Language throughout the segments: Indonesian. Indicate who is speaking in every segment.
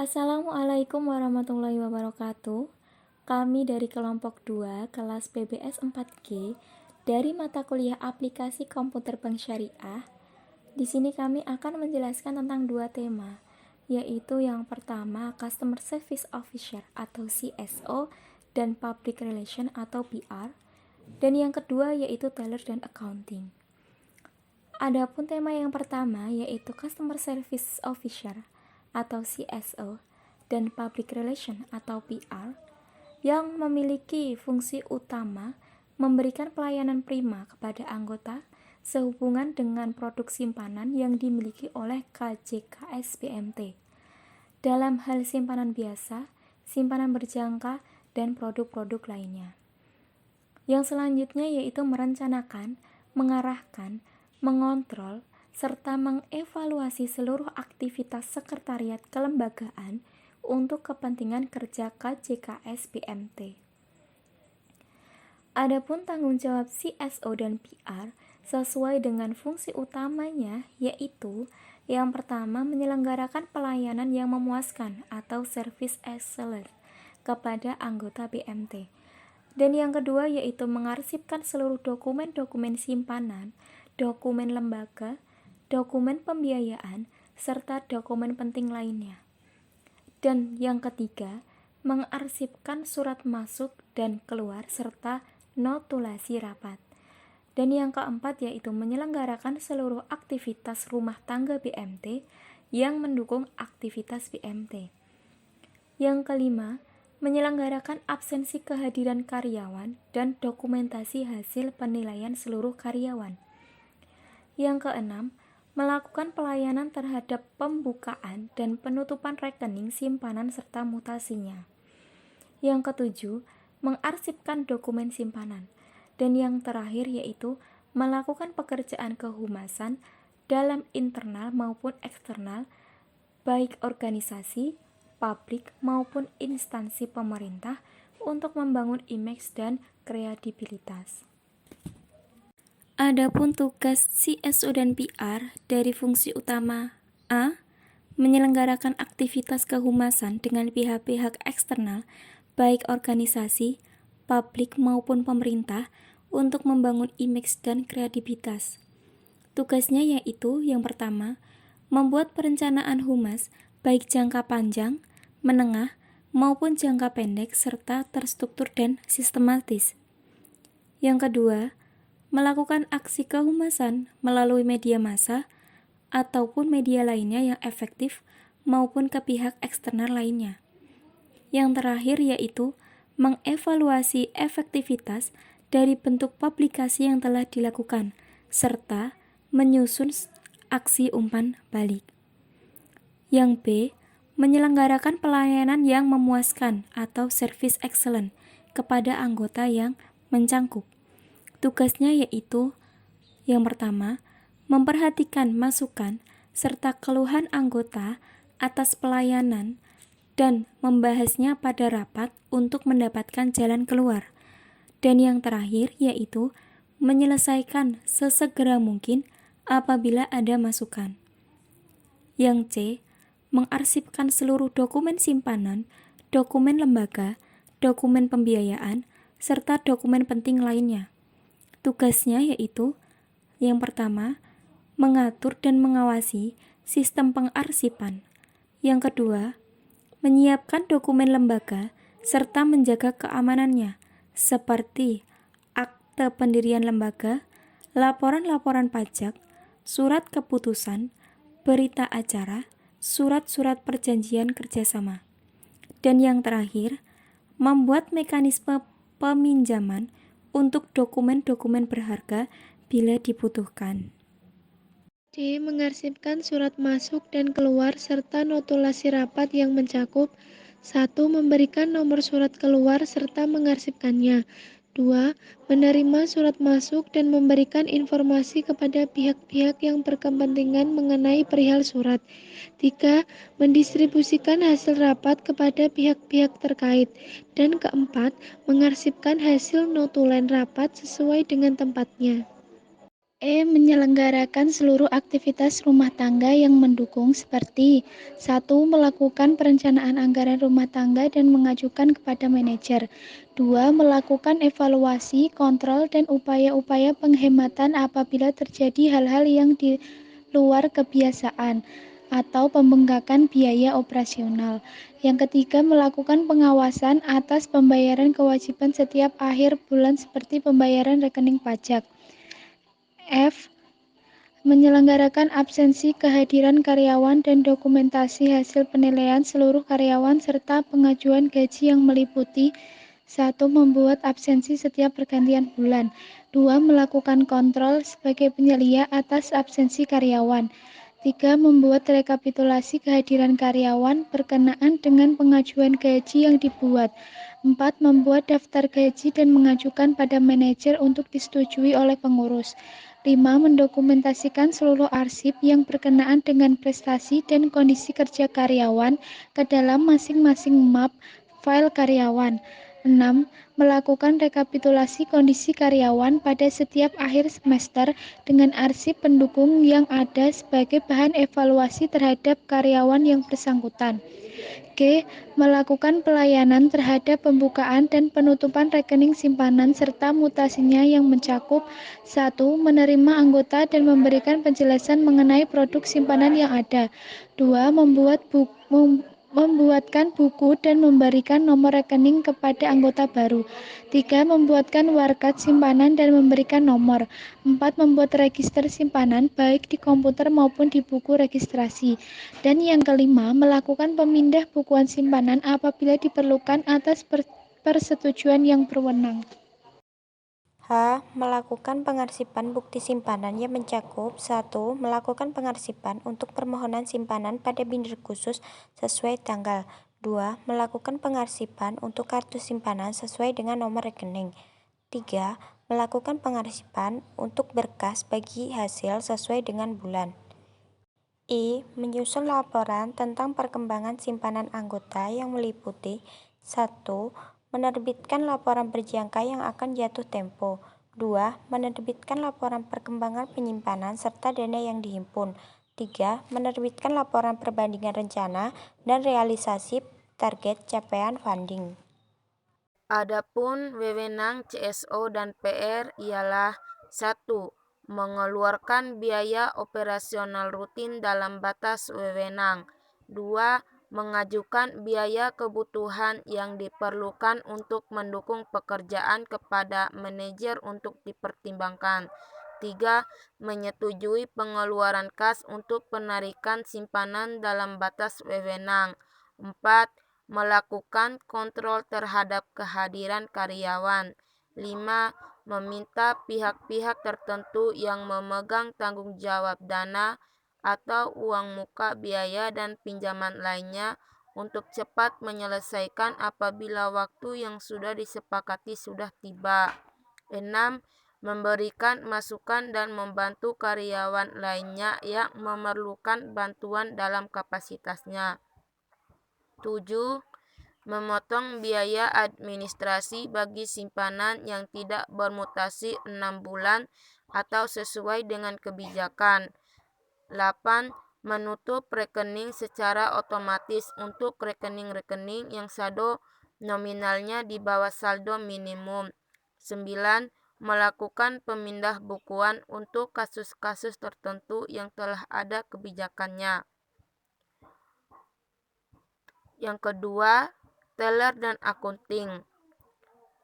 Speaker 1: Assalamualaikum warahmatullahi wabarakatuh. Kami dari kelompok 2 kelas PBS 4G dari mata kuliah Aplikasi Komputer Bank Syariah. Di sini kami akan menjelaskan tentang dua tema, yaitu yang pertama Customer Service Officer atau CSO dan Public Relation atau PR, dan yang kedua yaitu Teller dan Accounting. Adapun tema yang pertama yaitu Customer Service Officer atau CSO dan Public Relation atau PR yang memiliki fungsi utama memberikan pelayanan prima kepada anggota sehubungan dengan produk simpanan yang dimiliki oleh KJKS BMT dalam hal simpanan biasa, simpanan berjangka, dan produk-produk lainnya. Yang selanjutnya yaitu merencanakan, mengarahkan, mengontrol, serta mengevaluasi seluruh aktivitas sekretariat kelembagaan untuk kepentingan kerja KJKS BMT. Adapun tanggung jawab CSO dan PR sesuai dengan fungsi utamanya yaitu yang pertama menyelenggarakan pelayanan yang memuaskan atau service excellence kepada anggota BMT. Dan yang kedua yaitu mengarsipkan seluruh dokumen-dokumen simpanan, dokumen lembaga, dokumen pembiayaan, serta dokumen penting lainnya. Dan yang ketiga, mengarsipkan surat masuk dan keluar serta notulasi rapat. Dan yang keempat yaitu menyelenggarakan seluruh aktivitas rumah tangga BMT yang mendukung aktivitas BMT. Yang kelima, menyelenggarakan absensi kehadiran karyawan dan dokumentasi hasil penilaian seluruh karyawan. Yang keenam, melakukan pelayanan terhadap pembukaan dan penutupan rekening simpanan serta mutasinya. Yang ketujuh, mengarsipkan dokumen simpanan. Dan yang terakhir yaitu melakukan pekerjaan kehumasan dalam internal maupun eksternal, baik organisasi, publik maupun instansi pemerintah untuk membangun image dan kredibilitas. Adapun tugas CSO dan PR dari fungsi utama A. Menyelenggarakan aktivitas kehumasan dengan pihak-pihak eksternal, baik organisasi, publik maupun pemerintah, untuk membangun image dan kredibilitas. Tugasnya yaitu yang pertama, membuat perencanaan humas baik jangka panjang, menengah, maupun jangka pendek serta terstruktur dan sistematis. Yang kedua, melakukan aksi kehumasan melalui media massa ataupun media lainnya yang efektif maupun ke pihak eksternal lainnya. Yang terakhir yaitu mengevaluasi efektivitas dari bentuk publikasi yang telah dilakukan serta menyusun aksi umpan balik. Yang B, menyelenggarakan pelayanan yang memuaskan atau service excellent kepada anggota yang mencangkup. Tugasnya yaitu yang pertama, memperhatikan masukan serta keluhan anggota atas pelayanan dan membahasnya pada rapat untuk mendapatkan jalan keluar. Dan yang terakhir yaitu menyelesaikan sesegera mungkin apabila ada masukan. Yang C, mengarsipkan seluruh dokumen simpanan, dokumen lembaga, dokumen pembiayaan, serta dokumen penting lainnya. Tugasnya yaitu yang pertama, mengatur dan mengawasi sistem pengarsipan. Yang kedua, menyiapkan dokumen lembaga serta menjaga keamanannya seperti akte pendirian lembaga, laporan-laporan pajak, surat keputusan, berita acara, surat-surat perjanjian kerjasama. Dan yang terakhir, membuat mekanisme peminjaman untuk dokumen-dokumen berharga bila dibutuhkan.
Speaker 2: D. Mengarsipkan surat masuk dan keluar serta notulasi rapat yang mencakup 1. Memberikan nomor surat keluar serta mengarsipkannya. 2. Menerima surat masuk dan memberikan informasi kepada pihak-pihak yang berkepentingan mengenai perihal surat. 3. Mendistribusikan hasil rapat kepada pihak-pihak terkait. Dan keempat, mengarsipkan hasil notulen rapat sesuai dengan tempatnya. Menyelenggarakan seluruh aktivitas rumah tangga yang mendukung seperti 1. Melakukan perencanaan anggaran rumah tangga dan mengajukan kepada manajer. 2. Melakukan evaluasi, kontrol, dan upaya-upaya penghematan apabila terjadi hal-hal yang di luar kebiasaan atau pembengkakan biaya operasional. Yang ketiga, melakukan pengawasan atas pembayaran kewajiban setiap akhir bulan seperti pembayaran rekening pajak. F. Menyelenggarakan absensi kehadiran karyawan dan dokumentasi hasil penilaian seluruh karyawan serta pengajuan gaji yang meliputi 1. Membuat absensi setiap pergantian bulan. 2. Melakukan kontrol sebagai penyelia atas absensi karyawan. 3. Membuat rekapitulasi kehadiran karyawan berkenaan dengan pengajuan gaji yang dibuat. 4. Membuat daftar gaji dan mengajukan pada manajer untuk disetujui oleh pengurus. 5. Mendokumentasikan seluruh arsip yang berkenaan dengan prestasi dan kondisi kerja karyawan ke dalam masing-masing map file karyawan. 6. Melakukan rekapitulasi kondisi karyawan pada setiap akhir semester dengan arsip pendukung yang ada sebagai bahan evaluasi terhadap karyawan yang bersangkutan. G. Melakukan pelayanan terhadap pembukaan dan penutupan rekening simpanan serta mutasinya yang mencakup 1. Menerima anggota dan memberikan penjelasan mengenai produk simpanan yang ada. 2. Membuatkan buku dan memberikan nomor rekening kepada anggota baru. 3. Membuatkan warkat simpanan dan memberikan nomor. 4. Membuat register simpanan baik di komputer maupun di buku registrasi. Dan yang kelima, melakukan pemindah bukuan simpanan apabila diperlukan atas persetujuan yang berwenang.
Speaker 3: H. Melakukan pengarsipan bukti simpanan yang mencakup 1. Melakukan pengarsipan untuk permohonan simpanan pada binder khusus sesuai tanggal. 2. Melakukan pengarsipan untuk kartu simpanan sesuai dengan nomor rekening. 3. Melakukan pengarsipan untuk berkas bagi hasil sesuai dengan bulan. I. Menyusun laporan tentang perkembangan simpanan anggota yang meliputi 1. Menerbitkan laporan berjangka yang akan jatuh tempo. 2. Menerbitkan laporan perkembangan penyimpanan serta dana yang dihimpun. 3. Menerbitkan laporan perbandingan rencana dan realisasi target capaian funding.
Speaker 4: Adapun wewenang CSO dan PR ialah 1. Mengeluarkan biaya operasional rutin dalam batas wewenang. 2. Mengajukan biaya kebutuhan yang diperlukan untuk mendukung pekerjaan kepada manajer untuk dipertimbangkan. 3. Menyetujui pengeluaran kas untuk penarikan simpanan dalam batas wewenang. 4. Melakukan kontrol terhadap kehadiran karyawan. 5. Meminta pihak-pihak tertentu yang memegang tanggung jawab dana atau uang muka biaya dan pinjaman lainnya untuk cepat menyelesaikan apabila waktu yang sudah disepakati sudah tiba. 6. Memberikan masukan dan membantu karyawan lainnya yang memerlukan bantuan dalam kapasitasnya. 7. Memotong biaya administrasi bagi simpanan yang tidak bermutasi 6 bulan atau sesuai dengan kebijakan. 8. Menutup rekening secara otomatis untuk rekening-rekening yang saldo nominalnya di bawah saldo minimum. 9. Melakukan pemindah bukuan untuk kasus-kasus tertentu yang telah ada kebijakannya. Yang kedua, teller dan akunting.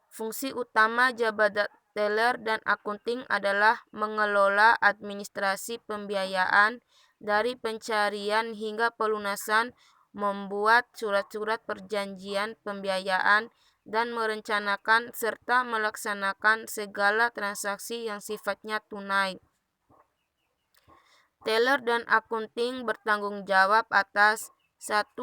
Speaker 4: Fungsi utama jabatan teller dan akunting adalah mengelola administrasi pembiayaan dari pencarian hingga pelunasan, membuat surat-surat perjanjian pembiayaan, dan merencanakan serta melaksanakan segala transaksi yang sifatnya tunai. Teller dan akunting bertanggung jawab atas 1.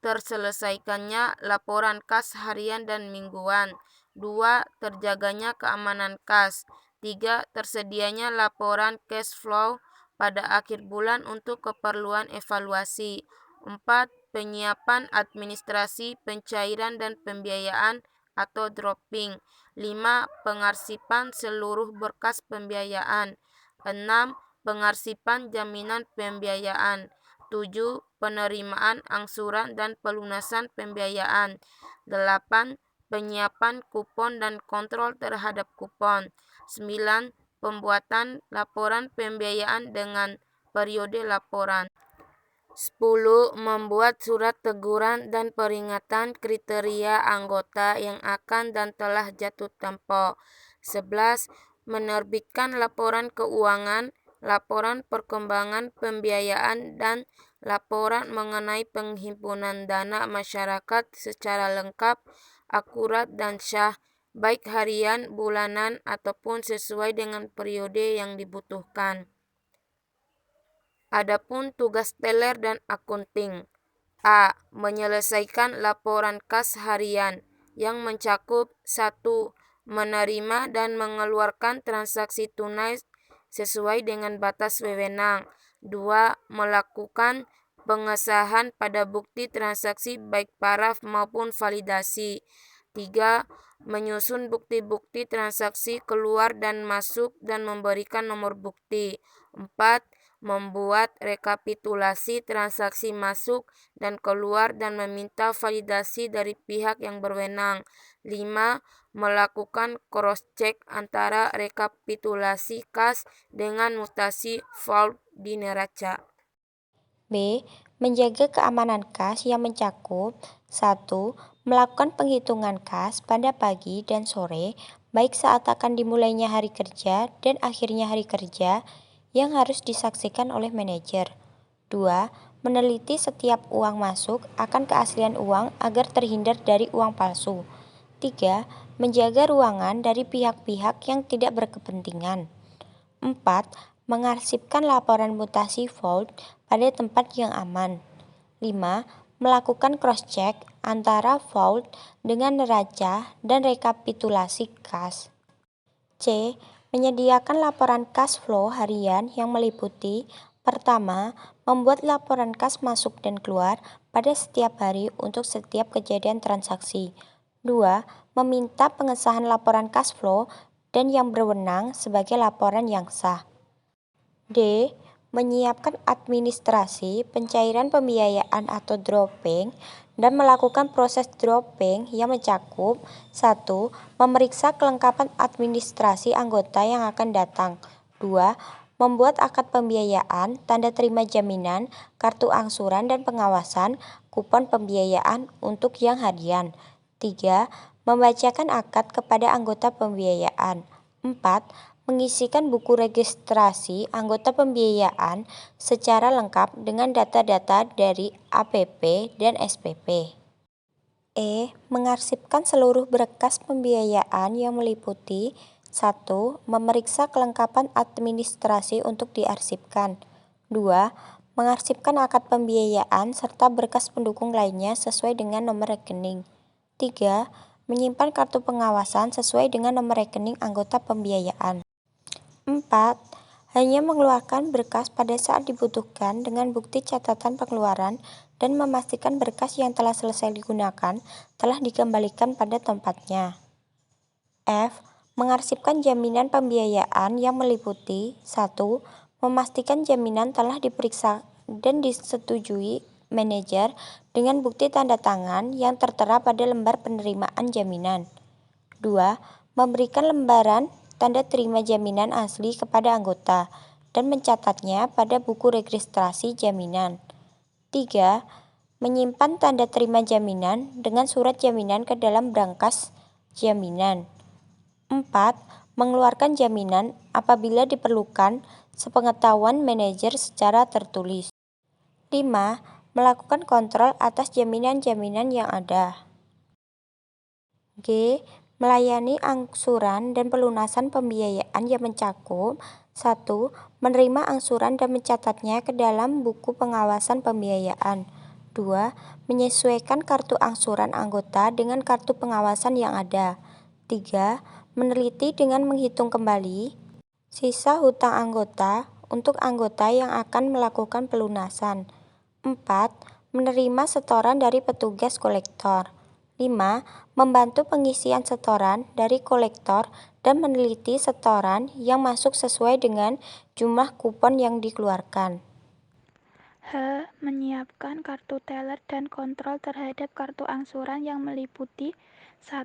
Speaker 4: Terselesaikannya laporan kas harian dan mingguan. 2. Terjaganya keamanan kas. 3. Tersedianya laporan cash flow pada akhir bulan untuk keperluan evaluasi. 4. Penyiapan administrasi pencairan dan pembiayaan atau dropping. 5. Pengarsipan seluruh berkas pembiayaan. 6. Pengarsipan jaminan pembiayaan. 7. Penerimaan angsuran dan pelunasan pembiayaan. 8. Penyiapan kupon dan kontrol terhadap kupon. 9. Pembuatan laporan pembiayaan dengan periode laporan. 10. Membuat surat teguran dan peringatan kriteria anggota yang akan dan telah jatuh tempo. 11. Menerbitkan laporan keuangan, laporan perkembangan pembiayaan, dan laporan mengenai penghimpunan dana masyarakat secara lengkap, akurat, dan syah, baik harian, bulanan, ataupun sesuai dengan periode yang dibutuhkan. Adapun tugas teller dan akunting. A. Menyelesaikan laporan kas harian yang mencakup 1. Menerima dan mengeluarkan transaksi tunai sesuai dengan batas wewenang. 2. Melakukan pengesahan pada bukti transaksi baik paraf maupun validasi. 3. Menyusun bukti-bukti transaksi keluar dan masuk dan memberikan nomor bukti. 4. Membuat rekapitulasi transaksi masuk dan keluar dan meminta validasi dari pihak yang berwenang. 5. Melakukan cross-check antara rekapitulasi kas dengan mutasi vault di neraca.
Speaker 3: B. Menjaga keamanan kas yang mencakup 1. Melakukan penghitungan kas pada pagi dan sore, baik saat akan dimulainya hari kerja dan akhirnya hari kerja, yang harus disaksikan oleh manajer. 2. Meneliti setiap uang masuk akan keaslian uang agar terhindar dari uang palsu. 3. Menjaga ruangan dari pihak-pihak yang tidak berkepentingan. 4. Mengarsipkan laporan mutasi vault pada tempat yang aman. 5. Melakukan cross-check antara vault dengan neraca dan rekapitulasi kas. C. Menyediakan laporan cash flow harian yang meliputi: pertama, membuat laporan kas masuk dan keluar pada setiap hari untuk setiap kejadian transaksi. 2. Meminta pengesahan laporan cash flow dan yang berwenang sebagai laporan yang sah. D. Menyiapkan administrasi pencairan pembiayaan atau dropping dan melakukan proses dropping yang mencakup 1. Memeriksa kelengkapan administrasi anggota yang akan datang. 2. Membuat akad pembiayaan, tanda terima jaminan, kartu angsuran dan pengawasan, kupon pembiayaan untuk yang harian. 3. Membacakan akad kepada anggota pembiayaan. 4. Mengisikan buku registrasi anggota pembiayaan secara lengkap dengan data-data dari APP dan SPP. E. Mengarsipkan seluruh berkas pembiayaan yang meliputi: 1. Memeriksa kelengkapan administrasi untuk diarsipkan. 2. Mengarsipkan akad pembiayaan serta berkas pendukung lainnya sesuai dengan nomor rekening. 3. Menyimpan kartu pengawasan sesuai dengan nomor rekening anggota pembiayaan. 4. Hanya mengeluarkan berkas pada saat dibutuhkan dengan bukti catatan pengeluaran dan memastikan berkas yang telah selesai digunakan telah dikembalikan pada tempatnya. F. Mengarsipkan jaminan pembiayaan yang meliputi: 1. Memastikan jaminan telah diperiksa dan disetujui manajer dengan bukti tanda tangan yang tertera pada lembar penerimaan jaminan. 2. Memberikan lembaran tanda terima jaminan asli kepada anggota dan mencatatnya pada buku registrasi jaminan. 3. Menyimpan tanda terima jaminan dengan surat jaminan ke dalam brankas jaminan. 4. Mengeluarkan jaminan apabila diperlukan sepengetahuan manajer secara tertulis. 5. Melakukan kontrol atas jaminan-jaminan yang ada. G. Melayani angsuran dan pelunasan pembiayaan yang mencakup: 1. Menerima angsuran dan mencatatnya ke dalam buku pengawasan pembiayaan. 2. Menyesuaikan kartu angsuran anggota dengan kartu pengawasan yang ada. 3. Meneliti dengan menghitung kembali sisa hutang anggota untuk anggota yang akan melakukan pelunasan. 4. Menerima setoran dari petugas kolektor. 5. Membantu pengisian setoran dari kolektor dan meneliti setoran yang masuk sesuai dengan jumlah kupon yang dikeluarkan.
Speaker 5: H. Menyiapkan kartu teller dan kontrol terhadap kartu angsuran yang meliputi 1.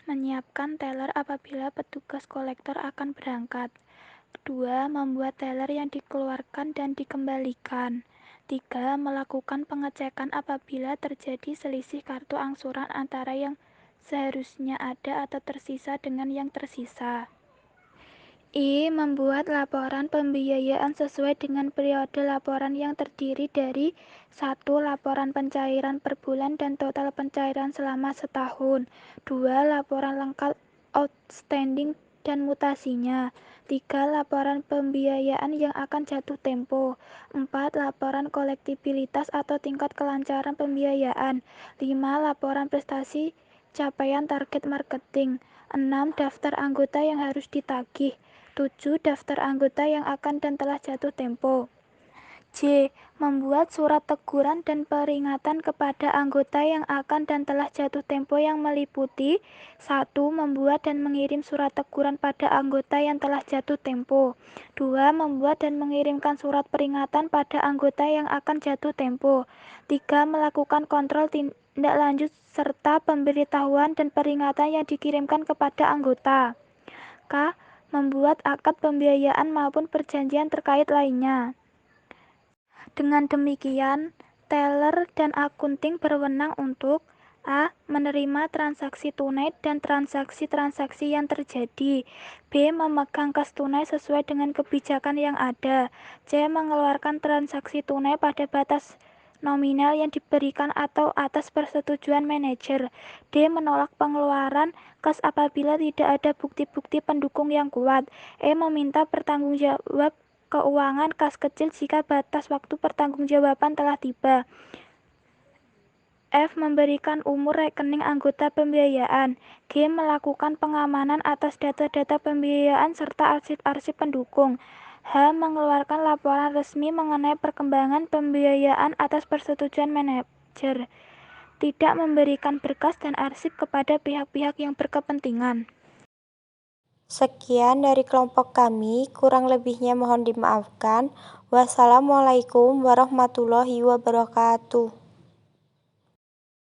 Speaker 5: Menyiapkan teller apabila petugas kolektor akan berangkat. 2. Membuat teller yang dikeluarkan dan dikembalikan. 3. Melakukan pengecekan apabila terjadi selisih kartu angsuran antara yang seharusnya ada atau tersisa dengan yang tersisa. I. Membuat laporan pembiayaan sesuai dengan periode laporan yang terdiri dari 1. Laporan pencairan per bulan dan total pencairan selama setahun. 2. Laporan lengkap outstanding dan mutasinya. 3. Laporan pembiayaan yang akan jatuh tempo. 4. Laporan kolektibilitas atau tingkat kelancaran pembiayaan. 5. Laporan prestasi capaian target marketing. 6. Daftar anggota yang harus ditagih. 7. Daftar anggota yang akan dan telah jatuh tempo. J. Membuat surat teguran dan peringatan kepada anggota yang akan dan telah jatuh tempo yang meliputi 1. Membuat dan mengirim surat teguran pada anggota yang telah jatuh tempo. 2. Membuat dan mengirimkan surat peringatan pada anggota yang akan jatuh tempo. 3. Melakukan kontrol tindak lanjut serta pemberitahuan dan peringatan yang dikirimkan kepada anggota. K. Membuat akad pembiayaan maupun perjanjian terkait lainnya. Dengan demikian, teller dan akunting berwenang untuk A. Menerima transaksi tunai dan transaksi-transaksi yang terjadi. B. Memegang kas tunai sesuai dengan kebijakan yang ada. C. Mengeluarkan transaksi tunai pada batas nominal yang diberikan atau atas persetujuan manajer. D. Menolak pengeluaran kas apabila tidak ada bukti-bukti pendukung yang kuat. E. Meminta pertanggungjawab keuangan kas kecil jika batas waktu pertanggungjawaban telah tiba. F. Memberikan umur rekening anggota pembiayaan. G. Melakukan pengamanan atas data-data pembiayaan serta arsip-arsip pendukung. H. Mengeluarkan laporan resmi mengenai perkembangan pembiayaan atas persetujuan manajer. Tidak memberikan berkas dan arsip kepada pihak-pihak yang berkepentingan.
Speaker 3: Sekian dari kelompok kami, kurang lebihnya mohon dimaafkan. Wassalamualaikum warahmatullahi wabarakatuh.